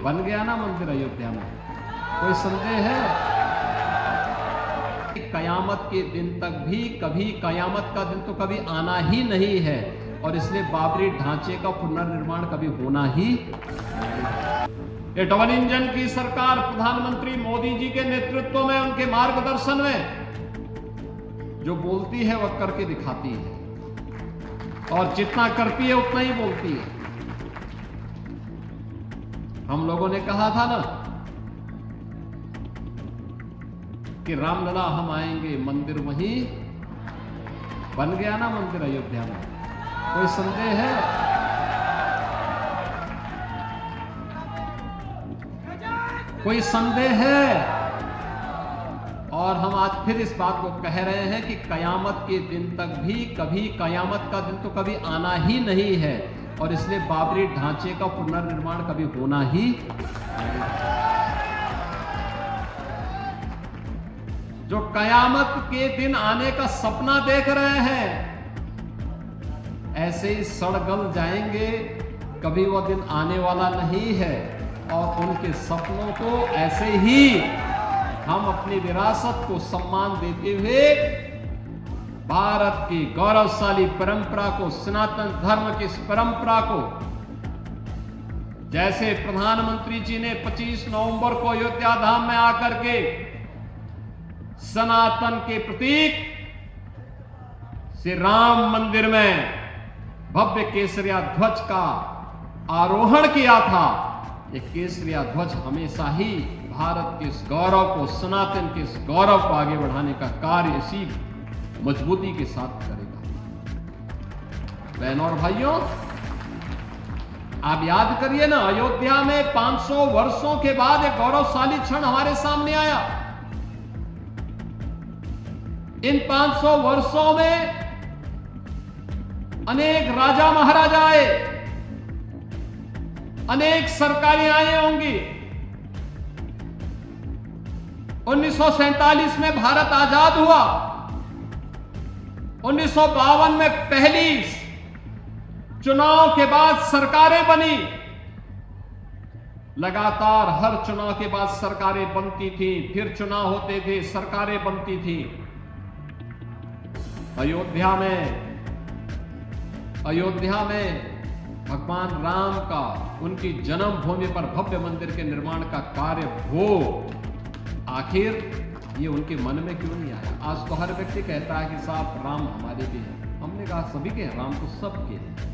बन गया ना मंदिर अयोध्या में, कोई संदेह है? कयामत के दिन तक भी कभी कयामत का दिन तो कभी आना ही नहीं है, और इसलिए बाबरी ढांचे का पुनर्निर्माण कभी होना ही। ये डबल इंजन की सरकार प्रधानमंत्री मोदी जी के नेतृत्व में, उनके मार्गदर्शन में जो बोलती है वह करके दिखाती है, और जितना करती है उतना ही बोलती है। हम लोगों ने कहा था ना कि रामलला हम आएंगे, मंदिर वहीं बन गया ना मंदिर अयोध्या में, कोई संदेह है? कोई संदेह है? और हम आज फिर इस बात को कह रहे हैं कि कयामत के दिन तक भी कभी कयामत का दिन तो कभी आना ही नहीं है, और इसलिए बाबरी ढांचे का पुनर्निर्माण कभी होना ही। जो कयामत के दिन आने का सपना देख रहे हैं, ऐसे ही सड़गल जाएंगे, कभी वह दिन आने वाला नहीं है, और उनके सपनों को ऐसे ही हम अपनी विरासत को सम्मान देते हुए भारत की गौरवशाली परंपरा को, सनातन धर्म की इस परंपरा को, जैसे प्रधानमंत्री जी ने 25 नवंबर को अयोध्या धाम में आकर के सनातन के प्रतीक श्री राम मंदिर में भव्य केसरिया ध्वज का आरोहण किया था। ये केसरिया ध्वज हमेशा ही भारत के इस गौरव को, सनातन के इस गौरव को आगे बढ़ाने का कार्य इसी मजबूती के साथ करेगा। बहनों और भाइयों, आप याद करिए ना, अयोध्या में 500 वर्षों के बाद एक गौरवशाली क्षण हमारे सामने आया। इन 500 वर्षों में अनेक राजा महाराजा आए, अनेक सरकारें आई होंगी। 1947 में भारत आजाद हुआ, 1952 में पहली चुनाव के बाद सरकारें बनी, लगातार हर चुनाव के बाद सरकारें बनती थी, फिर चुनाव होते थे, सरकारें बनती थी। अयोध्या में भगवान राम का, उनकी जन्मभूमि पर भव्य मंदिर के निर्माण का कार्य हो, आखिर ये उनके मन में क्यों नहीं आया? आज तो हर व्यक्ति कहता है कि साहब राम हमारे भी हैं। हमने कहा सभी के हैं, राम तो सबके हैं,